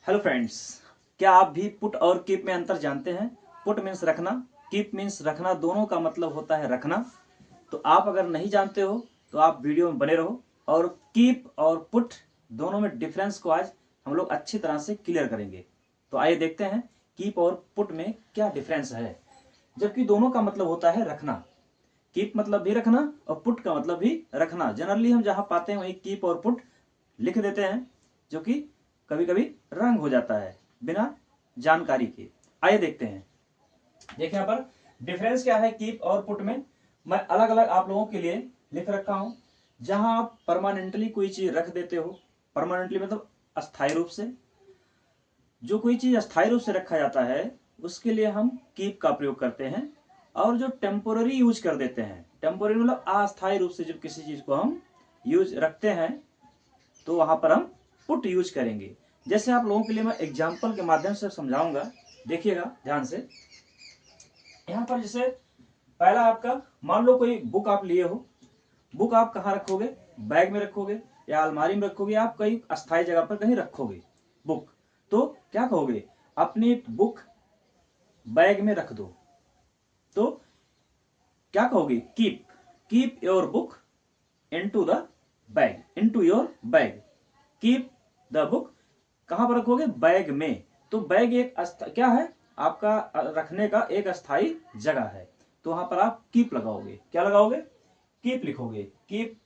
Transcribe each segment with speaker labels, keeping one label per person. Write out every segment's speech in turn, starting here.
Speaker 1: Hello friends, क्या आप भी पुट और कीप में अंतर जानते हैं? पुट मीन्स रखना, कीप मीन्स रखना, दोनों का मतलब होता है रखना। तो आप अगर नहीं जानते हो तो आप वीडियो में बने रहो और कीप और पुट दोनों में डिफरेंस को आज हम लोग अच्छी तरह से क्लियर करेंगे। तो आइए देखते हैं कीप और पुट में क्या डिफरेंस है, जबकि दोनों का मतलब होता है रखना। कीप मतलब भी रखना और पुट का मतलब भी रखना। जनरली हम जहां पाते हैं वही कीप और पुट लिख देते हैं, जो कि कभी कभी रंग हो जाता है बिना जानकारी के। आइए देखते हैं। देखिए यहाँ पर डिफरेंस क्या है कीप और पुट में। मैं अलग अलग आप लोगों के लिए लिख रखा हूं। जहां आप परमानेंटली कोई चीज रख देते हो, परमानेंटली मतलब अस्थायी रूप से, जो कोई चीज अस्थायी रूप से रखा जाता है उसके लिए हम कीप का प्रयोग करते हैं। और जो टेम्पोररी यूज कर देते हैं, टेम्पोररी मतलब अस्थायी रूप से जब किसी चीज को हम यूज रखते हैं तो वहां पर हम पुट यूज करेंगे। जैसे आप लोगों के लिए मैं एग्जाम्पल के माध्यम से समझाऊंगा, देखिएगा ध्यान से। यहाँ पर जैसे पहला आपका, मान लो कोई बुक आप लिए हो। बुक आप कहाँ रखोगे? बैग में रखोगे या अलमारी में रखोगे, आप कहीं अस्थायी जगह पर कहीं रखोगे बुक। तो क्या कहोगे? अपनी बुक बैग में रख दो। तो क्या कहोगे? Keep keep your book into the bag, into your bag. Keep the book कहां पर रखोगे? बैग में। तो बैग एक क्या है? आपका रखने का एक अस्थाई जगह है। तो वहां पर आप कीप लगाओगे। क्या लगाओगे? कीप लिखोगे। कीप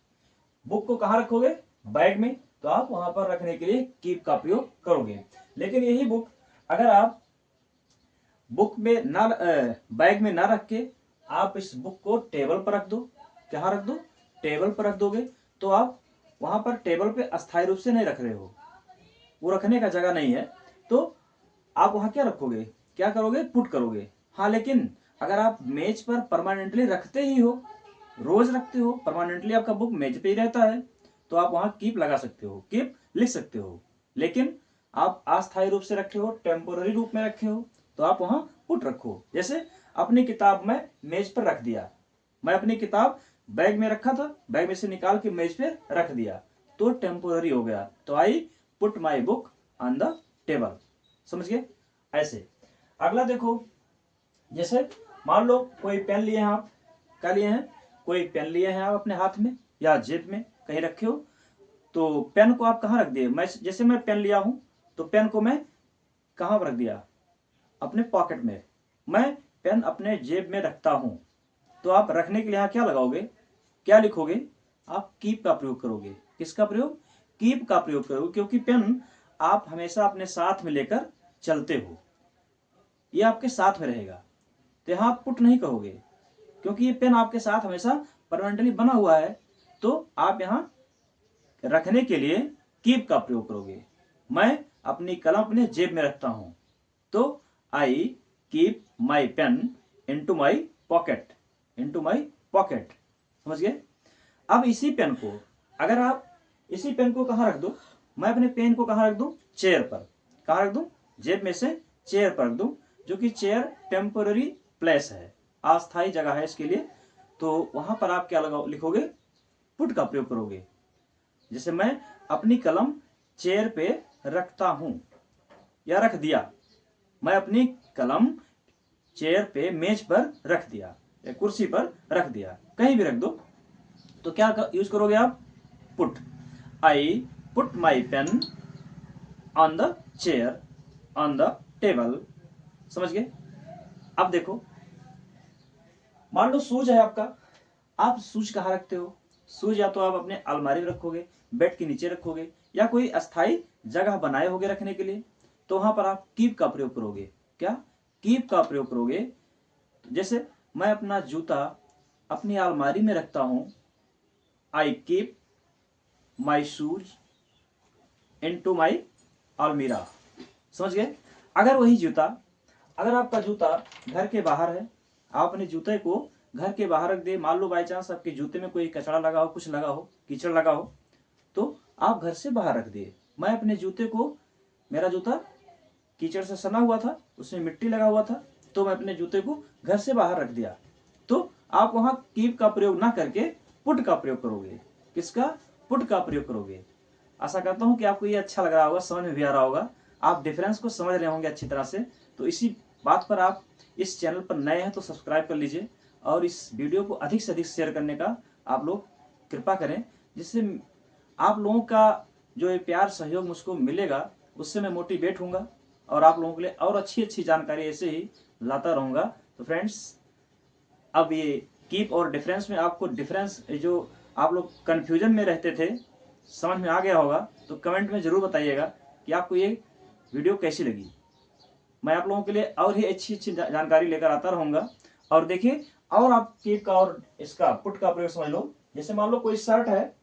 Speaker 1: बुक को कहां रखोगे? बैग में। तो आप वहां पर रखने के लिए कीप का प्रयोग करोगे। लेकिन यही बुक अगर आप बुक में ना बैग में ना रख के आप इस बुक को टेबल पर रख दो। कहाँ रख दो? टेबल पर रख दोगे। तो आप वहां पर टेबल पे अस्थायी रूप से नहीं रख रहे हो, वो रखने का जगह नहीं है। तो आप वहां क्या रखोगे? क्या करोगे? पुट करोगे। हाँ, लेकिन अगर आप मेज पर परमानेंटली रखते ही हो, रोज रखते हो, परमानेंटली आपका बुक मेज पे ही रहता है, तो आप वहां कीप लगा सकते हो, कीप लिख सकते हो। लेकिन आप अस्थायी रूप से रखे हो, टेम्पोररी रूप में रखे हो, तो आप वहां पुट रखो। जैसे अपनी किताब में मेज पर रख दिया, मैं अपनी किताब बैग में रखा था, बैग में से निकाल के मेज पे रख दिया, तो टेम्पोररी हो गया। तो I put my book on the table. समझ गए? ऐसे अगला देखो, जैसे मान लो कोई पेन लिए हैं आप। क्या लिए हैं? कोई पेन लिए हैं आप अपने हाथ में या जेब में कहीं रखे हो। तो पेन को आप कहाँ रख दिए? मैं जैसे मैं पेन लिया हूं, तो पेन को मैं कहाँ रख दिया? अपने पॉकेट में। मैं पेन अपने जेब में रखता हूं। तो आप रखने के लिए यहाँ क्या लगाओगे? क्या लिखोगे? आप कीप का प्रयोग करोगे। किसका प्रयोग? कीप का प्रयोग करोगे, क्योंकि पेन आप हमेशा अपने साथ में लेकर चलते हो, ये आपके साथ में रहेगा। तो यहाँ आप पुट नहीं कहोगे, क्योंकि ये पेन आपके साथ हमेशा परमानेंटली बना हुआ है। तो आप यहाँ रखने के लिए कीप का प्रयोग करोगे। मैं अपनी कलम अपने जेब में रखता हूं, तो I keep my pen into my pocket, into my pocket. समझ गए? अब इसी पेन को, अगर आप इसी पेन को कहां रख दो? मैं अपने पेन को कहां रख दूं? चेयर पर। कहां रख दूं? जेब में से चेयर पर रख दूं, जो कि चेयर टेम्पोररी प्लेस है, अस्थायी जगह है इसके लिए। तो वहां पर आप क्या लगाओ, लिखोगे? पुट का प्रयोग करोगे। जैसे मैं अपनी कलम चेयर पे रखता हूं या रख दिया, मैं अपनी कलम चेयर पे, मेज पर रख दिया या कुर्सी पर रख दिया, कहीं भी रख दो। तो क्या यूज करोगे आप? Put. I put my pain on the chair, on the table. समझ गए? अब देखो, मान लो शूज है आपका। आप शूज कहाँ रखते हो? शूज या तो आप अपने अलमारी में रखोगे, बेड के नीचे रखोगे, या कोई अस्थाई जगह बनाए होगे रखने के लिए। तो वहां पर आप कीप का प्रयोग करोगे। क्या? कीप का प्रयोग करोगे। जैसे मैं अपना जूता अपनी अलमारी में रखता हूं, आई कीप माई शूज इनटू माई अलमीरा। समझ गए? अगर वही जूता, अगर आपका जूता घर के बाहर है, आप अपने जूते को घर के बाहर रख दे, मान लो बाई चांस आपके जूते में कोई कचरा लगा हो, कुछ लगा हो, कीचड़ लगा हो, तो आप घर से बाहर रख दिए। मैं अपने जूते को, मेरा जूता कीचड़ से सना हुआ था, उसमें मिट्टी लगा हुआ था, तो मैं अपने जूते को घर से बाहर रख दिया। तो आप वहां कीप का प्रयोग ना करके पुट का प्रयोग करोगे। किसका? पुट का प्रयोग करोगे। आशा करता हूं कि आपको ये अच्छा लग रहा होगा, समझ में भी आ रहा होगा। आप डिफरेंस को समझ रहे होंगे अच्छी तरह से। तो इसी बात पर आप इस चैनल पर नए हैं तो सब्सक्राइब कर लीजिए और इस वीडियो को अधिक से अधिक शेयर करने का आप लोग कृपा करें, जिससे आप लोगों का जो ये प्यार सहयोग मुझको मिलेगा उससे मैं मोटिवेट होऊंगा और आप लोगों के लिए और अच्छी अच्छी जानकारी ऐसे ही लाता रहूँगा। तो फ्रेंड्स, अब ये कीप और डिफरेंस में आपको डिफरेंस जो आप लोग कन्फ्यूजन में रहते थे समझ में आ गया होगा, तो कमेंट में ज़रूर बताइएगा कि आपको ये वीडियो कैसी लगी। मैं आप लोगों के लिए और ही अच्छी अच्छी जानकारी लेकर आता रहूँगा। और देखिए, और आप कीप का और इसका पुट का प्रयोग समझ लो। जैसे मान लो कोई शर्ट है,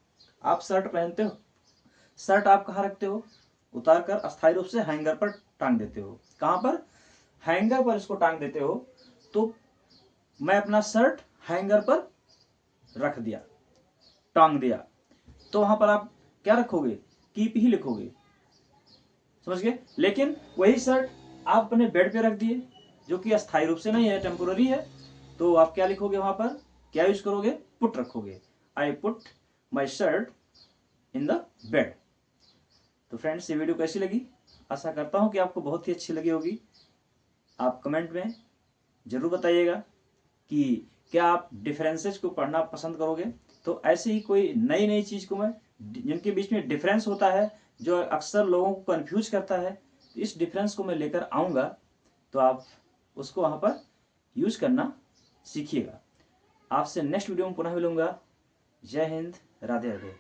Speaker 1: आप शर्ट पहनते हो, शर्ट आप कहाँ रखते हो? उतार कर अस्थायी रूप से हैंगर पर टांग देते हो। कहाँ पर? हैंगर पर इसको टांग देते हो। तो मैं अपना शर्ट हैंगर पर रख दिया, टांग दिया, तो वहां पर आप क्या रखोगे? कीप ही लिखोगे, समझ गए। लेकिन वही शर्ट आप अपने बेड पे रख दिए, जो कि अस्थायी रूप से नहीं है, टेम्पोररी है, तो आप क्या लिखोगे वहां पर? क्या यूज करोगे? पुट रखोगे। I put my shirt in the bed. तो फ्रेंड्स, ये वीडियो कैसी लगी? आशा करता हूं कि आपको बहुत ही अच्छी लगी होगी। आप कमेंट में जरूर बताइएगा कि क्या आप डिफरेंसेस को पढ़ना पसंद करोगे। तो ऐसे ही कोई नई नई चीज़ को मैं, जिनके बीच में डिफरेंस होता है जो अक्सर लोगों को कंफ्यूज करता है, तो इस डिफरेंस को मैं लेकर आऊँगा, तो आप उसको वहाँ पर यूज करना सीखिएगा। आपसे नेक्स्ट वीडियो में पुनः मिलूंगा। जय हिंद, राधे राधे।